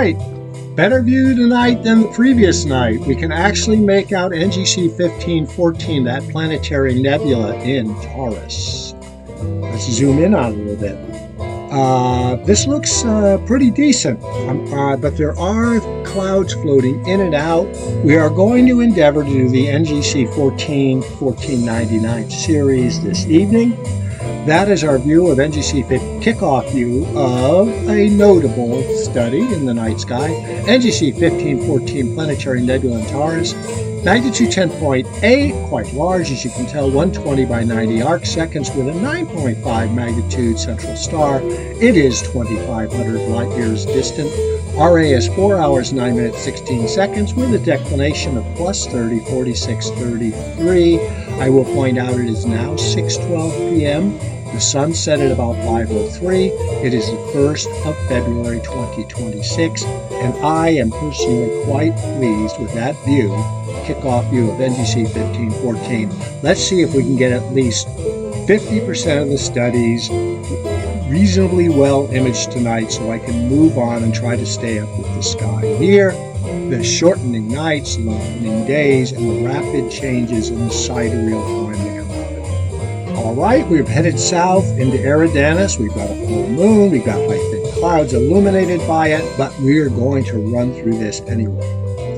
right, better view tonight than the previous night. We can actually make out NGC 1514, that planetary nebula in Taurus. Let's zoom in on it a little bit. This looks pretty decent, but there are clouds floating in and out. We are going to endeavor to do the NGC 1499 series this evening. That is our view of NGC 15, kickoff view of a notable study in the night sky. NGC 1514 planetary nebula in Taurus. Magnitude 10.8, quite large, as you can tell, 120 by 90 arc seconds with a 9.5 magnitude central star. It is 2,500 light years distant. RA is 4 hours, 9 minutes, 16 seconds with a declination of plus 30, 46, 33. I will point out it is now 6:12 p.m. The sun set at about 5:03. It is the 1st of February 2026, and I am personally quite pleased with that view, kickoff view of NGC 1514. Let's see if we can get at least 50% of the studies reasonably well imaged tonight so I can move on and try to stay up with the sky here. The shortening nights, lengthening days, and the rapid changes in the sidereal time that come out of it. All right, we've headed south into Eridanus. We've got a full moon. We've got light thick clouds illuminated by it, but we're going to run through this anyway.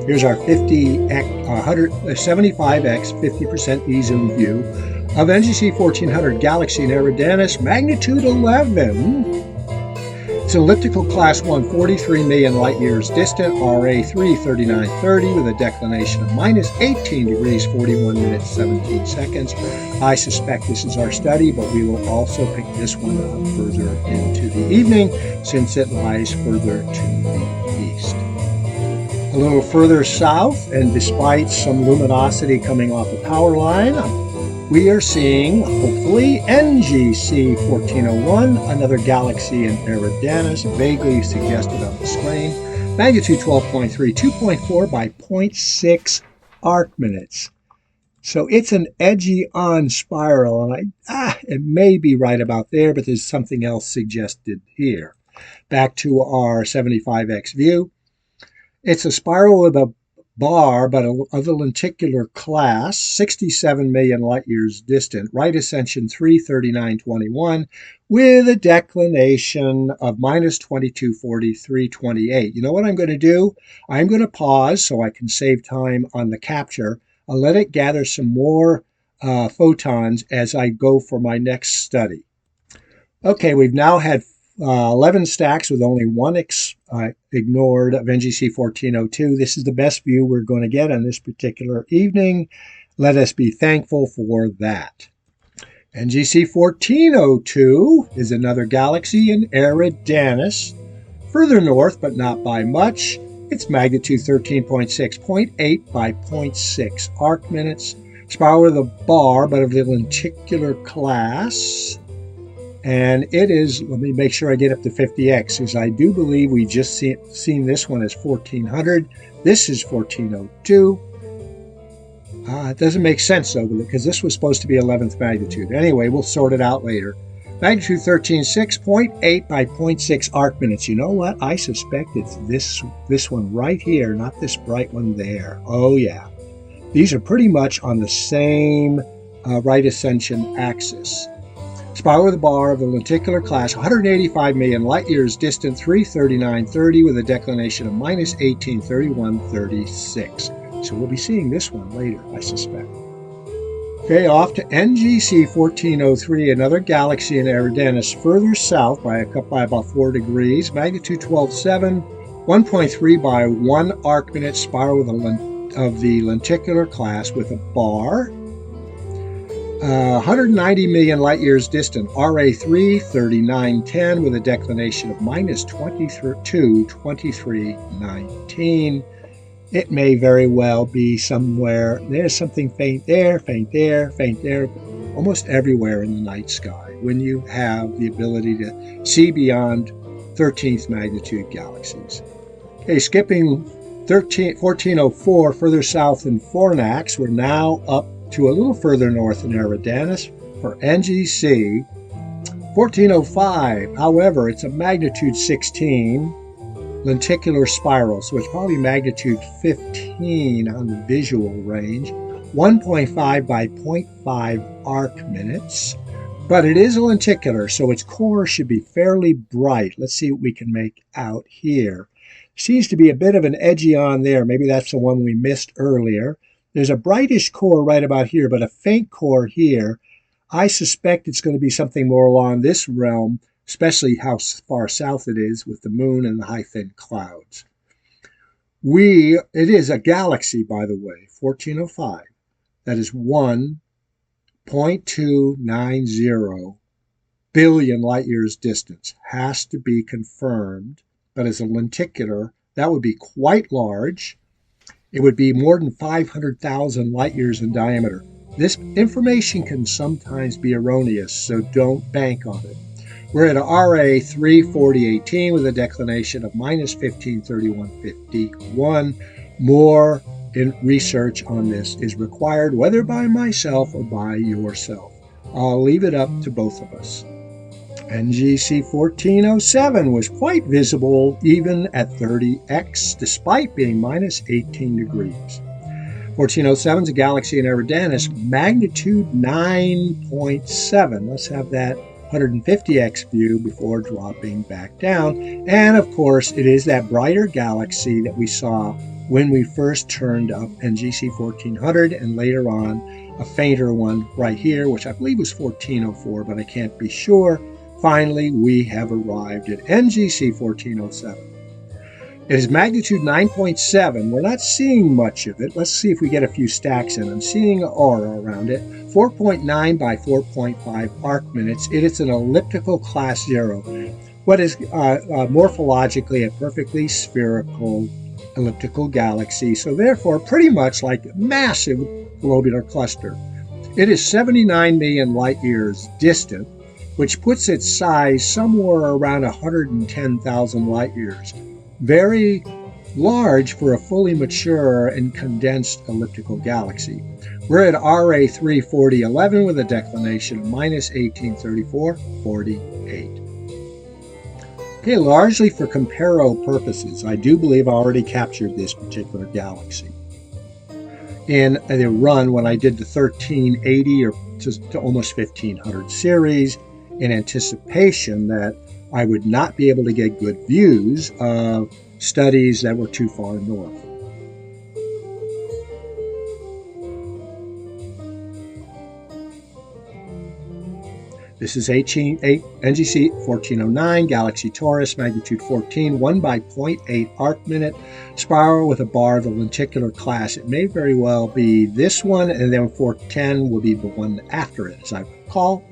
Here's our 75x 50% e-zoom view of NGC 1400 galaxy in Eridanus, magnitude 11. It's an elliptical class 1, 43 million light years distant, RA 33930 with a declination of minus 18 degrees, 41 minutes, 17 seconds. I suspect this is our study, but we will also pick this one up further into the evening since it lies further to the east. A little further south, and despite some luminosity coming off the power line, we are seeing, hopefully, NGC 1401, another galaxy in Eridanus, vaguely suggested on the screen. Magnitude 12.3, 2.4 by 0.6 arc minutes. So it's an edgy on spiral, and it may be right about there, but there's something else suggested here. Back to our 75x view. It's a spiral with a bar, but of the lenticular class, 67 million light years distant, right ascension 33921, with a declination of minus 224328. You know what I'm going to do? I'm going to pause so I can save time on the capture. I'll let it gather some more photons as I go for my next study. Okay, we've now had 11 stacks with only one ignored of NGC 1402. This is the best view we're going to get on this particular evening. Let us be thankful for that. NGC 1402 is another galaxy in Eridanus, further north but not by much. Its magnitude 13.6, 0.8 by 0.6 arc minutes. Spiral with a bar but of the lenticular class. And it is, let me make sure I get up to 50x, because I do believe we just seen this one as 1400. This is 1402. It doesn't make sense, though, because this was supposed to be 11th magnitude. Anyway, we'll sort it out later. Magnitude 13.6, 0.8 by 0.6 arc minutes. You know what? I suspect it's this one right here, not this bright one there. Oh, yeah. These are pretty much on the same right ascension axis. Spiral with a bar of the lenticular class, 185 million light years distant, 33930 with a declination of minus 183136. So we'll be seeing this one later, I suspect. Okay, off to NGC 1403, another galaxy in Eridanus, further south by about 4 degrees, magnitude 12.7, 1.3 by 1 arc minute, spiral of the lenticular class with a bar. 190 million light years distant, RA 33910 with a declination of minus 2319. It may very well be somewhere. There's something faint there, faint there, faint there, almost everywhere in the night sky when you have the ability to see beyond 13th magnitude galaxies. Okay, skipping 1404 further south in Fornax, we're now up to a little further north in Eridanus for NGC 1405. However, it's a magnitude 16 lenticular spiral, so it's probably magnitude 15 on the visual range, 1.5 by 0.5 arc minutes. But it is a lenticular, so its core should be fairly bright. Let's see what we can make out here. Seems to be a bit of an edgy on there. Maybe that's the one we missed earlier. There's a brightish core right about here, but a faint core here. I suspect it's going to be something more along this realm, especially how far south it is with the moon and the high thin clouds. It is a galaxy, by the way, 1405. That is 1.290 billion light years distance. Has to be confirmed. But as a lenticular, that would be quite large. It would be more than 500,000 light years in diameter. This information can sometimes be erroneous, so don't bank on it. We're at RA 34018 with a declination of minus 1531.51. More research on this is required, whether by myself or by yourself. I'll leave it up to both of us. NGC 1407 was quite visible even at 30x, despite being minus 18 degrees. 1407 is a galaxy in Eridanus, magnitude 9.7. Let's have that 150x view before dropping back down. And of course, it is that brighter galaxy that we saw when we first turned up NGC 1400, and later on a fainter one right here, which I believe was 1404, but I can't be sure. Finally, we have arrived at NGC 1407. It is magnitude 9.7. We're not seeing much of it. Let's see if we get a few stacks in. I'm seeing an aura around it. 4.9 by 4.5 arc minutes. It is an elliptical class 0. What is morphologically a perfectly spherical elliptical galaxy, so therefore pretty much like a massive globular cluster. It is 79 million light years distant, which puts its size somewhere around 110,000 light years. Very large for a fully mature and condensed elliptical galaxy. We're at RA 34011 with a declination of minus 1834.48. Okay, largely for comparo purposes, I do believe I already captured this particular galaxy in a run when I did the 1380 or to almost 1500 series, in anticipation that I would not be able to get good views of studies that were too far north. This is NGC 1409, Galaxy Taurus, magnitude 14, 1 by 0.8 arc minute, spiral with a bar of the lenticular class. It may very well be this one, and then 410 will be the one after it, as I recall.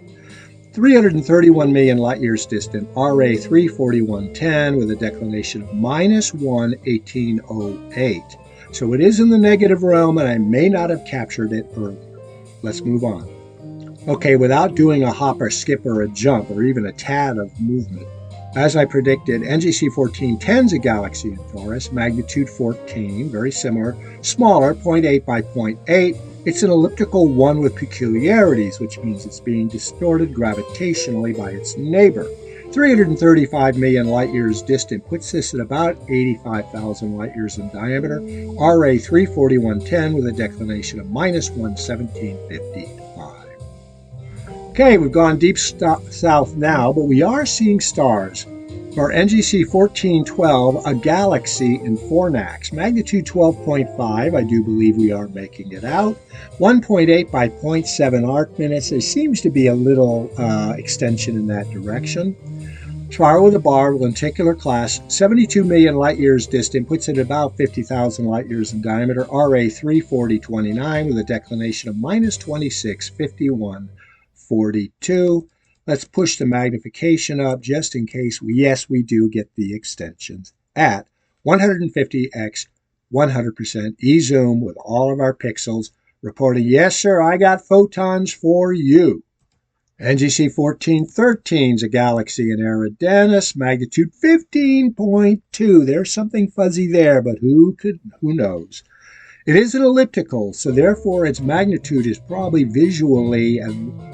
331 million light years distant, RA 34110 with a declination of minus 11808. So it is in the negative realm, and I may not have captured it earlier. Let's move on. Okay, without doing a hop or skip or a jump or even a tad of movement, as I predicted, NGC 1410 is a galaxy in Taurus, magnitude 14, very similar, smaller, 0.8 by 0.8. It's an elliptical one with peculiarities, which means it's being distorted gravitationally by its neighbor. 335 million light years distant puts this at about 85,000 light years in diameter. RA 34110 with a declination of minus 117.55. Okay, we've gone deep south now, but we are seeing stars. For NGC 1412, a galaxy in Fornax, magnitude 12.5, I do believe we are making it out. 1.8 by 0.7 arc minutes. There seems to be a little extension in that direction. Spiral with a bar, lenticular class, 72 million light years distant, puts it at about 50,000 light years in diameter. RA 34029 with a declination of minus 2651.42. Let's push the magnification up just in case we do get the extensions at 150x 100% e-zoom with all of our pixels, reporting, yes sir, I got photons for you. NGC 1413 is a galaxy in Eridanus, magnitude 15.2. There's something fuzzy there, but who knows? It is an elliptical, so therefore its magnitude is probably visually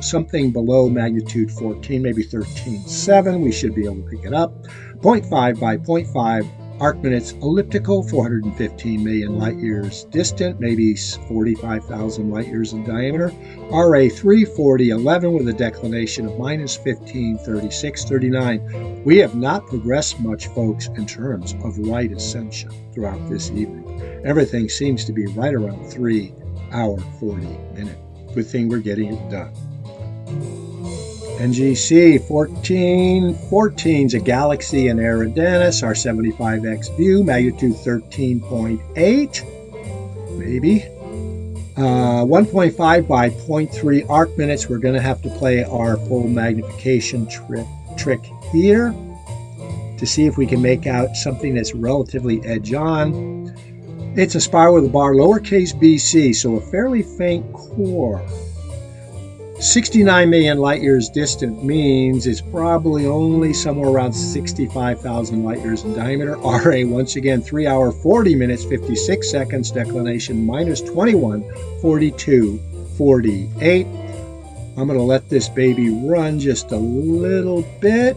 something below magnitude 14, maybe 13.7. We should be able to pick it up. 0.5 by 0.5 arc minutes elliptical, 415 million light years distant, maybe 45,000 light years in diameter. RA 34011 with a declination of minus 15, 36, 39. We have not progressed much, folks, in terms of light ascension throughout this evening. Everything seems to be right around 3 hour 40 minute. Good thing we're getting it done. NGC 1414 is a galaxy in Eridanus, our 75X view, magnitude 13.8, maybe. 1.5 by 0.3 arc minutes. We're going to have to play our full magnification trick here to see if we can make out something that's relatively edge on. It's a spiral with a bar, lowercase bc, so a fairly faint core. 69 million light years distant means it's probably only somewhere around 65,000 light years in diameter. RA, once again, 3 hour 40 minutes, 56 seconds, declination minus 21, 42, 48. I'm going to let this baby run just a little bit.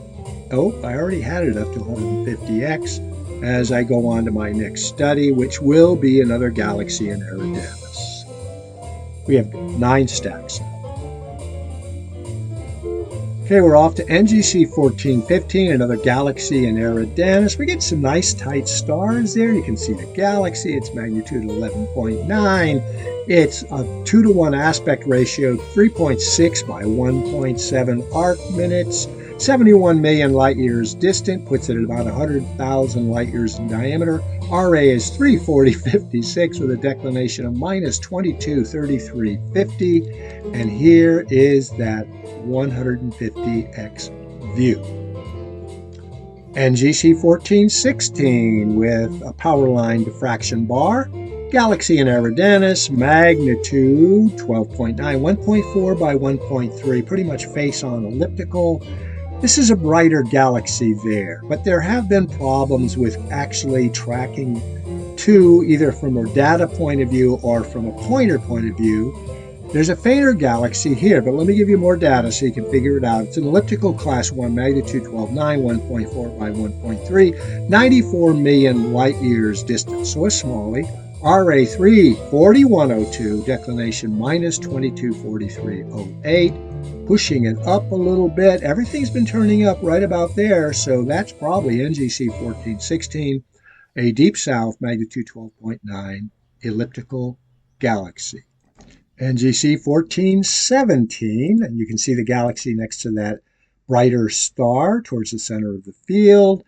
Oh, I already had it up to 150x as I go on to my next study, which will be another galaxy in Eridanus. We have 9 stacks now. Okay, we're off to NGC 1415, another galaxy in Eridanus. We get some nice tight stars there. You can see the galaxy. It's magnitude 11.9. It's a 2-to-1 aspect ratio, 3.6 by 1.7 arc minutes. 71 million light years distant, puts it at about 100,000 light years in diameter. RA is 340.56 with a declination of minus 22, 33.50. And here is that 150x view. NGC 1416 with a power line diffraction bar. Galaxy in Eridanus, magnitude 12.9, 1.4 by 1.3, pretty much face-on elliptical. This is a brighter galaxy there, but there have been problems with actually tracking to either from a data point of view or from a pointer point of view. There's a fainter galaxy here, but let me give you more data so you can figure it out. It's an elliptical class 1, magnitude 12.9, 1.4 by 1.3, 94 million light years distant, so a smallie. RA 34102, declination minus 224308. Pushing it up a little bit. Everything's been turning up right about there, so that's probably NGC 1416, a deep south magnitude 12.9 elliptical galaxy. NGC 1417, and you can see the galaxy next to that brighter star towards the center of the field.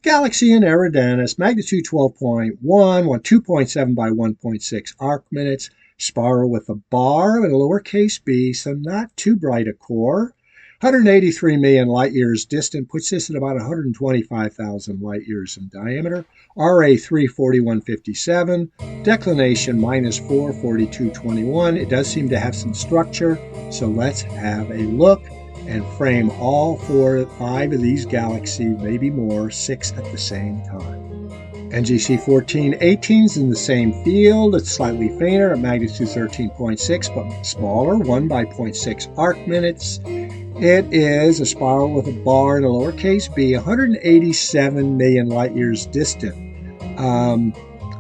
Galaxy in Eridanus, magnitude 12.1, 2.7 by 1.6 arc minutes. Spiral with a bar and a lowercase b, so not too bright a core. 183 million light years distant, puts this at about 125,000 light years in diameter. RA 341.57, declination minus 4, 42.21. It does seem to have some structure, so let's have a look and frame all 4 or 5 of these galaxies, maybe more, 6 at the same time. NGC 1418 is in the same field. It's slightly fainter at magnitude 13.6, but smaller, 1 by 0.6 arc minutes. It is a spiral with a bar and a lowercase b, 187 million light years distant.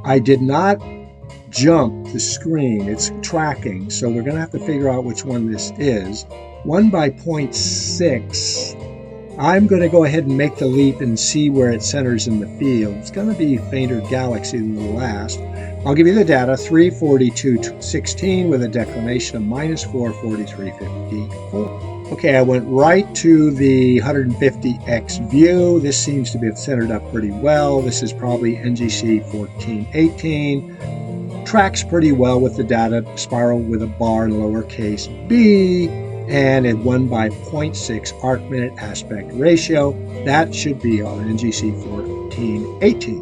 I did not jump the screen. It's tracking, so we're going to have to figure out which one this is. 1 by 0.6. I'm going to go ahead and make the leap and see where it centers in the field. It's going to be a fainter galaxy than the last. I'll give you the data, 342.16 with a declination of minus 443.54. Okay, I went right to the 150x view. This seems to be centered up pretty well. This is probably NGC 1418. Tracks pretty well with the data, spiral with a bar and lowercase b. And at 1 by 0.6 arc minute aspect ratio. That should be our NGC 1418.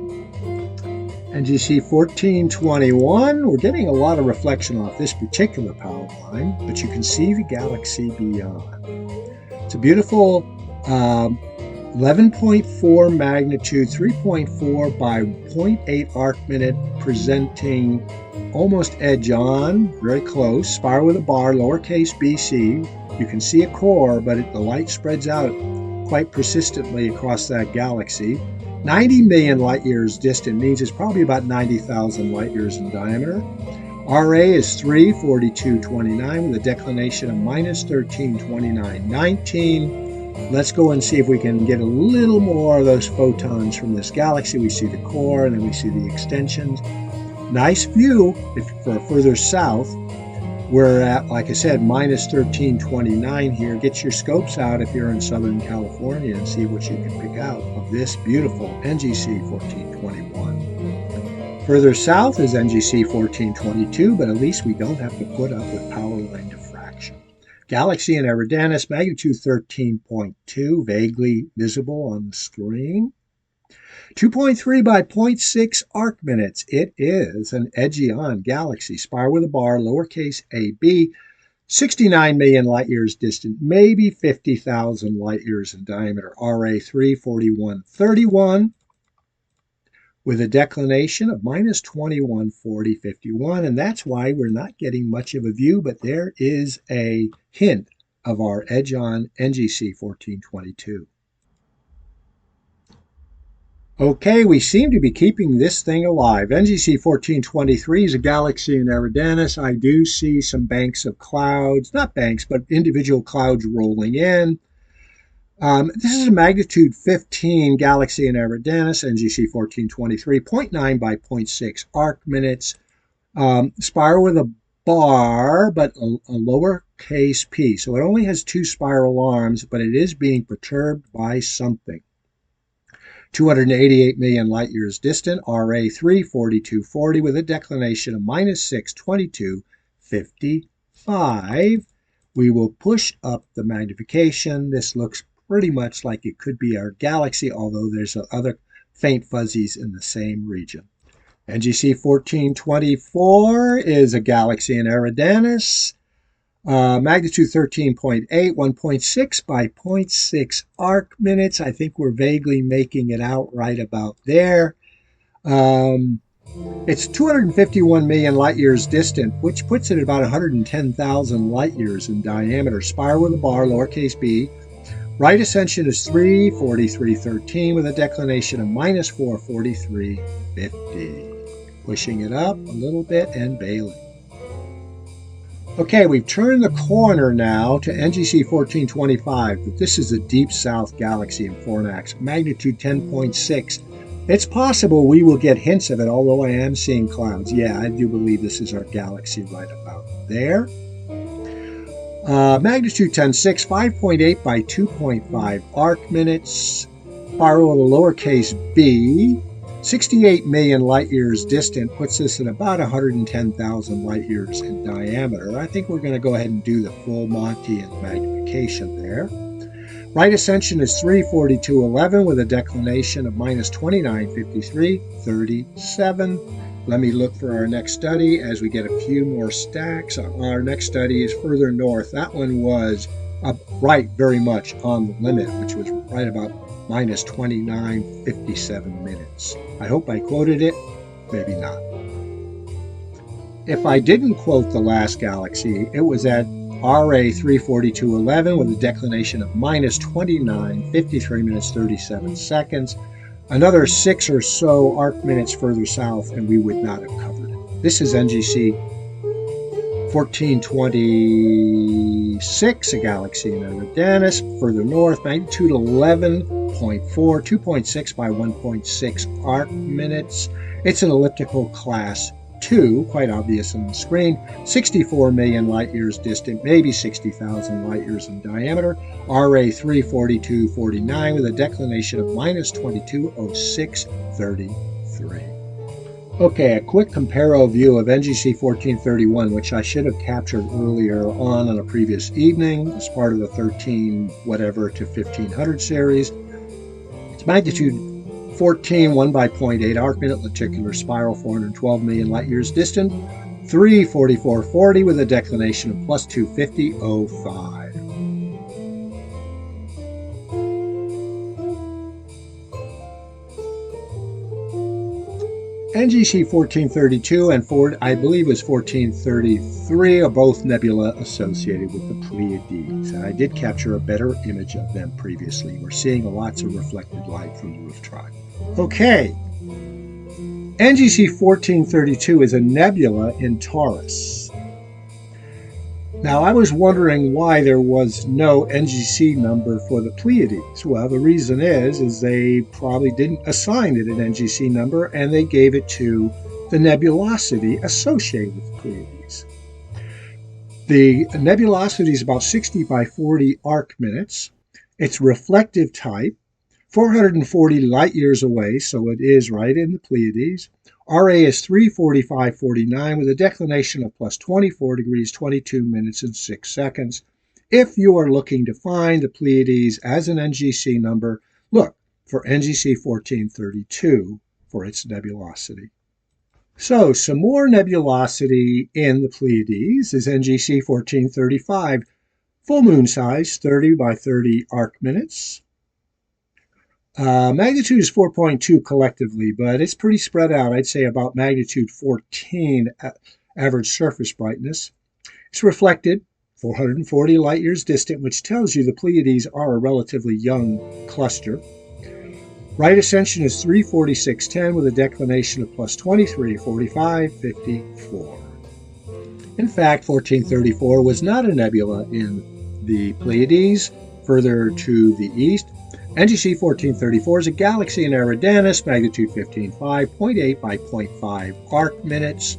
NGC 1421, we're getting a lot of reflection off this particular power line, but you can see the galaxy beyond. It's a beautiful 11.4 magnitude, 3.4 by 0.8 arc minute, presenting almost edge on, very close, spiral with a bar, lowercase bc. You can see a core, but the light spreads out quite persistently across that galaxy. 90 million light years distant means it's probably about 90,000 light years in diameter. RA is 342.29 with a declination of minus 13.29.19. Let's go and see if we can get a little more of those photons from this galaxy. We see the core and then we see the extensions. Nice view for further south. We're at, like I said, minus 13.29 here. Get your scopes out if you're in Southern California and see what you can pick out of this beautiful NGC 1421. Further south is NGC 1422, but at least we don't have to put up with power line diffraction. Galaxy in Eridanus, magnitude 13.2, vaguely visible on the screen. 2.3 by 0.6 arc minutes. It is an edgy-on galaxy. Spiral with a bar, lowercase ab, 69 million light years distant, maybe 50,000 light years in diameter. RA 341.31 with a declination of minus 21.40.51. And that's why we're not getting much of a view, but there is a hint of our edge-on NGC 1422. Okay, we seem to be keeping this thing alive. NGC 1423 is a galaxy in Eridanus. I do see some banks of clouds, not banks, but individual clouds rolling in. This is a magnitude 15 galaxy in Eridanus, NGC 1423, 0.9 by 0.6 arc minutes. Spiral with a bar, but a lowercase p. So it only has two spiral arms, but it is being perturbed by something. 288 million light years distant, RA 342.40 with a declination of minus 622.55. We will push up the magnification. This looks pretty much like it could be our galaxy, although there's other faint fuzzies in the same region. NGC 1424 is a galaxy in Eridanus. Magnitude 13.8, 1.6 by 0.6 arc minutes. I think we're vaguely making it out right about there. It's 251 million light years distant, which puts it at about 110,000 light years in diameter. Spiral with a bar, lowercase b. Right ascension is 343.13 with a declination of minus 443.50. Pushing it up a little bit and bailing. Okay, we've turned the corner now to NGC 1425, but this is a deep south galaxy in Fornax, magnitude 10.6. It's possible we will get hints of it, although I am seeing clouds. Yeah, I do believe this is our galaxy right about there. Magnitude 10.6, 5.8 by 2.5 arc minutes. Spiral with a lowercase b. 68 million light years distant puts us at about 110,000 light years in diameter. I think we're going to go ahead and do the full Monty and magnification there. Right ascension is 342.11 with a declination of minus 29.53.37. Let me look for our next study as we get a few more stacks. Our next study is further north. That one was right very much on the limit, which was right about minus 29.57 minutes. I hope I quoted it, maybe not. If I didn't quote the last galaxy, it was at RA 342.11 with a declination of minus 29.53 minutes 37 seconds. Another 6 or so arc minutes further south, and we would not have covered it. This is NGC 1426, a galaxy in Eridanus. Further north, magnitude 11.4, 2.6 by 1.6 arc minutes. It's an elliptical class 2, quite obvious on the screen. 64 million light years distant, maybe 60,000 light years in diameter. RA 342.49 with a declination of minus 22.06.33. Okay, a quick comparo view of NGC 1431, which I should have captured earlier on a previous evening as part of the 13 whatever to 1500 series. Its magnitude 14, 1 by 0.8 arc minute, lenticular spiral, 412 million light years distant, 344.40 with a declination of plus 250.05. NGC 1432 and I believe it was 1433 are both nebula associated with the Pleiades, and I did capture a better image of them previously. We're seeing lots of reflected light from the roof tribe. Okay, NGC 1432 is a nebula in Taurus. Now, I was wondering why there was no NGC number for the Pleiades. Well, the reason is they probably didn't assign it an NGC number, and they gave it to the nebulosity associated with the Pleiades. The nebulosity is about 60 by 40 arc minutes. It's reflective type, 440 light years away, so it is right in the Pleiades. RA is 345.49 with a declination of plus 24 degrees, 22 minutes, and 6 seconds. If you are looking to find the Pleiades as an NGC number, look for NGC 1432 for its nebulosity. So, some more nebulosity in the Pleiades is NGC 1435, full moon size, 30 by 30 arc minutes. Magnitude is 4.2 collectively, but it's pretty spread out. I'd say about magnitude 14 average surface brightness. It's reflected 440 light years distant, which tells you the Pleiades are a relatively young cluster. Right ascension is 346.10 with a declination of plus 23.45.54. In fact, 1434 was not a nebula in the Pleiades. Further to the east, NGC 1434 is a galaxy in Eridanus, magnitude 15.5, 0.8 by 0.5 arc minutes.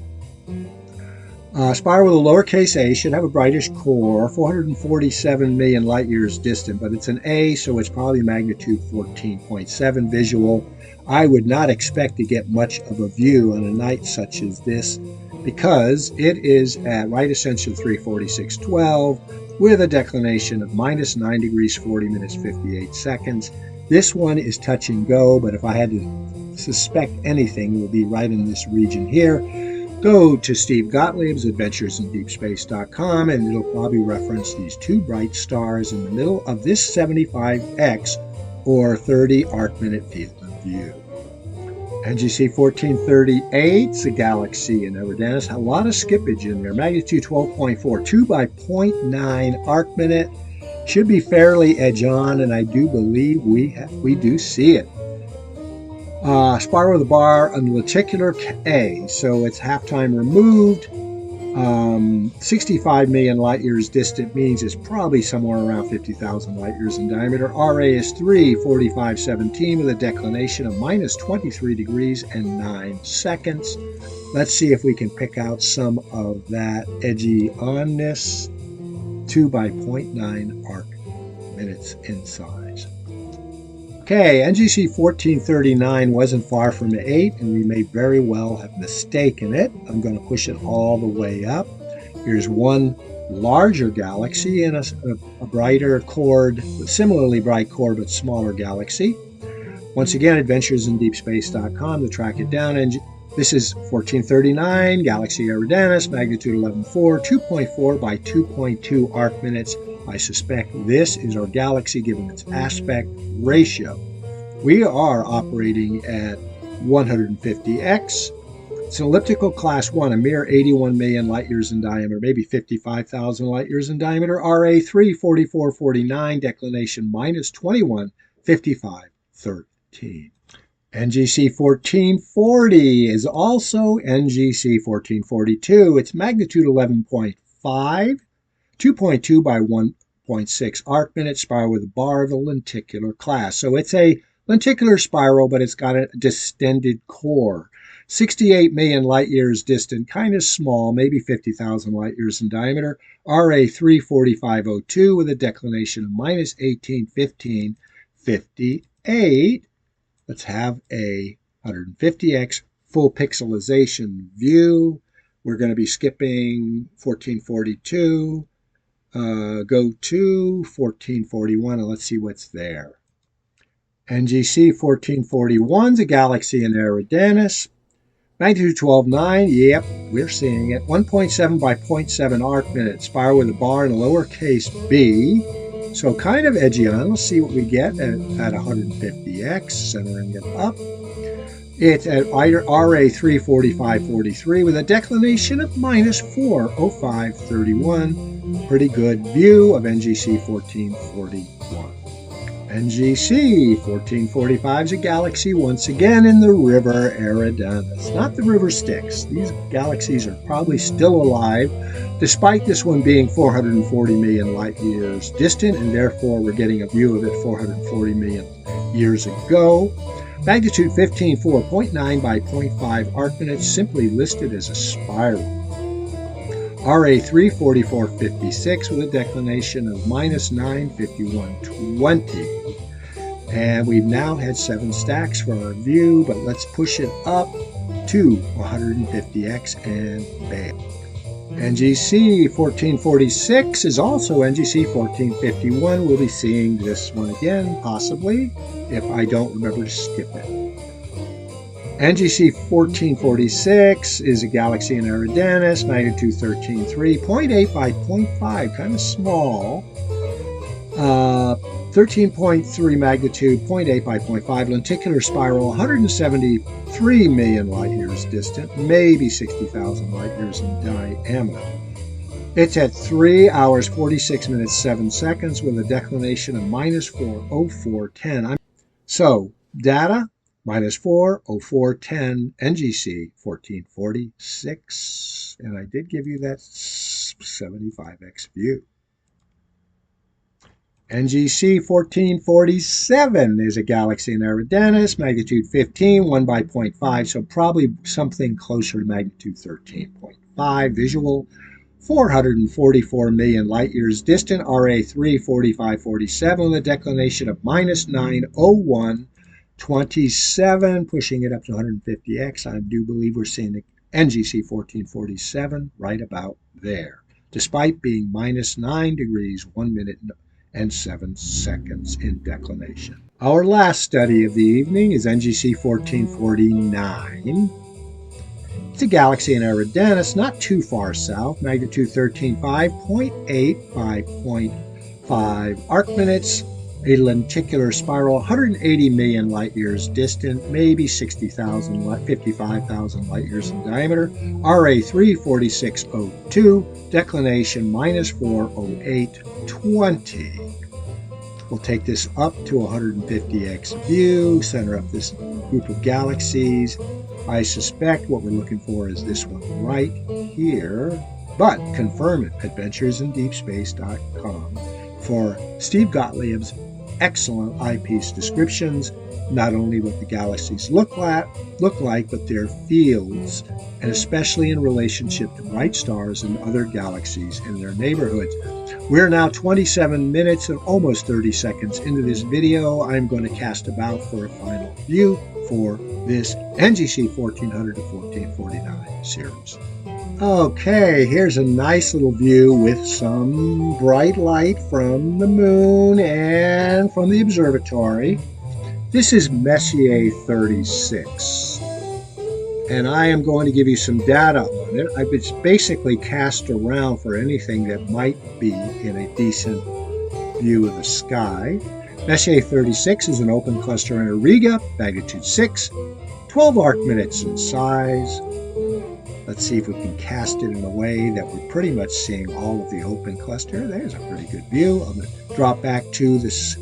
Spiral with a lowercase a should have a brightish core, 447 million light years distant, but it's an A, so it's probably magnitude 14.7 visual. I would not expect to get much of a view on a night such as this because it is at right ascension 346.12 with a declination of minus 9 degrees, 40 minutes, 58 seconds. This one is touch and go, but if I had to suspect anything, it would be right in this region here. Go to Steve Gottlieb's adventuresindeepspace.com and it'll probably reference these two bright stars in the middle of this 75x or 30 arc minute field of view. NGC 1438 is a galaxy in Eridanus. A lot of skippage in there. Magnitude 12.4, 2 by 0.9 arc minute. Should be fairly edge on, and I do believe we do see it. Spiral of the bar on lenticular A, so it's half-time removed. 65 million light years distant means it's probably somewhere around 50,000 light years in diameter. RA is 345.17 with a declination of minus 23 degrees and 9 seconds. Let's see if we can pick out some of that edgy onness. 2 by 0.9 arc minutes in size. Okay, NGC 1439 wasn't far from 8, and we may very well have mistaken it. I'm going to push it all the way up. Here's one larger galaxy in a brighter chord, similarly bright chord, but smaller galaxy. Once again, adventuresindeepspace.com to track it down. And this is 1439, Galaxy Eridanus, magnitude 11.4, 2.4 by 2.2 arc minutes. I suspect this is our galaxy given its aspect ratio. We are operating at 150x. It's an elliptical class 1, a mere 81 million light years in diameter, maybe 55,000 light years in diameter. RA 344.49, declination minus 21.55.13. NGC 1440 is also NGC 1442. Its magnitude 11.5. 2.2 by 1.6 arc minute, spiral with a bar of the lenticular class. So it's a lenticular spiral, but it's got a distended core. 68 million light years distant, kind of small, maybe 50,000 light years in diameter. RA 345.02 with a declination of minus 18.15.58. Let's have a 150x full pixelization view. We're going to be skipping 1442. Go to 1441 and let's see what's there. NGC 1441 is a galaxy in Eridanus. Magnitude 12.9, yep, we're seeing it. 1.7 by 0.7 arc minute, spiral with a bar and a lowercase b. So kind of edgy on. Let's see what we get at 150x, centering it up. It's at RA 345.43 with a declination of minus 405.31. Pretty good view of NGC 1441. NGC 1445 is a galaxy once again in the river Eridanus, not the river Styx. These galaxies are probably still alive, despite this one being 440 million light years distant, and therefore we're getting a view of it 440 million years ago. Magnitude 15, 4.9 by 0.5 arc minutes, simply listed as a spiral. RA 34456 with a declination of -9, 5120. And we've now had 7 stacks for our view, but let's push it up to 150x and bam. NGC 1446 is also NGC 1451. We'll be seeing this one again, possibly, if I don't remember to skip it. NGC 1446 is a galaxy in Eridanus, magnitude 13.3, 0.8 by 0.5, kind of small. 13.3 magnitude, 0.8 by 0.5, lenticular spiral, 173 million light years distant, maybe 60,000 light years in diameter. It's at 3 hours, 46 minutes, 7 seconds with a declination of -40410. So, data, -40410, NGC 1446. And I did give you that 75x view. NGC 1447 is a galaxy in Eridanus, magnitude 15, 1 by 0.5, so probably something closer to magnitude 13.5. Visual, 444 million light years distant, RA 34547, with a declination of -90127, pushing it up to 150x. I do believe we're seeing the NGC 1447 right about there, despite being -9 degrees, 1 minute and 7 seconds in declination. Our last study of the evening is NGC 1449. It's a galaxy in Eridanus, not too far south, magnitude 13.5, 0.8 by 0.5 arc minutes, a lenticular spiral, 180 million light years distant, maybe 60,000, 55,000 light years in diameter, RA 34602, declination -40820. We'll take this up to 150x view, center up this group of galaxies. I suspect what we're looking for is this one right here, but confirm it, adventuresindeepspace.com, for Steve Gottlieb's excellent eyepiece descriptions, not only what the galaxies look like, but their fields, and especially in relationship to bright stars and other galaxies in their neighborhoods. We're now 27 minutes and almost 30 seconds into this video. I'm going to cast about for a final view for this NGC 1400 to 1449 series. Okay, here's a nice little view with some bright light from the moon and from the observatory. This is Messier 36, and I am going to give you some data on it. I've basically cast around for anything that might be in a decent view of the sky. Messier 36 is an open cluster in Auriga, magnitude 6, 12 arc minutes in size. Let's see if we can cast it in a way that we're pretty much seeing all of the open cluster. There's a pretty good view. I'm going to drop back to this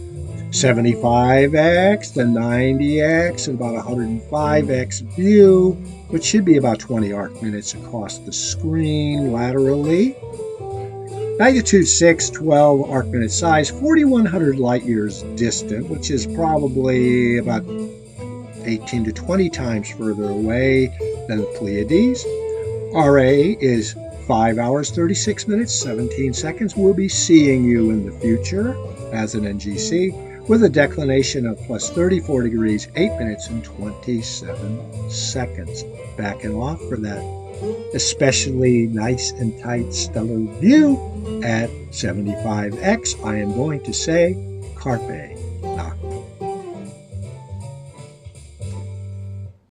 75x, the 90x, and about 105x view, which should be about 20 arc minutes across the screen laterally. Magnitude 6, 12 arc minute size, 4,100 light years distant, which is probably about 18 to 20 times further away than the Pleiades. RA is 5 hours, 36 minutes, 17 seconds. We'll be seeing you in the future as an NGC with a declination of +34 degrees, 8 minutes and 27 seconds. Backing off for that especially nice and tight stellar view at 75x, I am going to say carpe